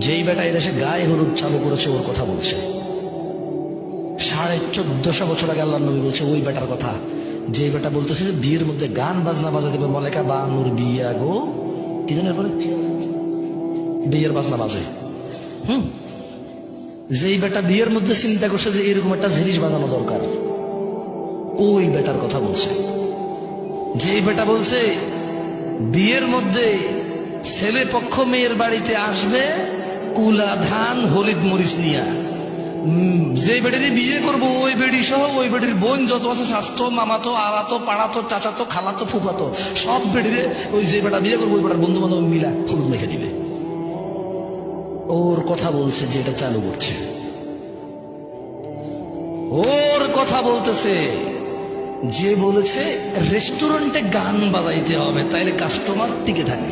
যেই বেটা এদেশে গায়ে হলুদ চালু করেছে ওর কথা বলছে। 1450 বছর আগে আল্লাহ নবী বলছে ওই বেটার কথা, যে বেটা বলতেছে যে বিয়ের মধ্যে গান বাজনা বাজা দেবে, মলেকা বানুর বিয়া গো কি জানেন পরে বিয়ের বাজনা বাজে। যেই বেটা বিয়ের মধ্যে চিন্তা করছে যে এরকম একটা জিনিস বাজানো দরকার, ওই বেটার কথা বলছে। যেই বেটা বলছে বিয়ের মধ্যে ছেলে পক্ষ মেয়ের বাড়িতে আসবে কুলা ধান হলিদ মরিচ নিয়া, যে বেড়ির বিয়ে করবো ওই বেড়ি সহ ওই বেড়ির বোন যত আছে স্বাস্থ্য মামাতো আলাতো পাড়াতো চাচাতো খালাতো ফুফাতো সব বেড়িরে ওই যে বেটা বিয়ে করবো ওই বেটার বন্ধু বান্ধব মিলা হলুদ মেখে দিবে। ওর কথা বলছে যে এটা চালু করছে, ওর কথা বলতেছে যে বলেছে রেস্টুরেন্টে গান বাজাইতে হবে তাইলে কাস্টমার টিকে থাকবে।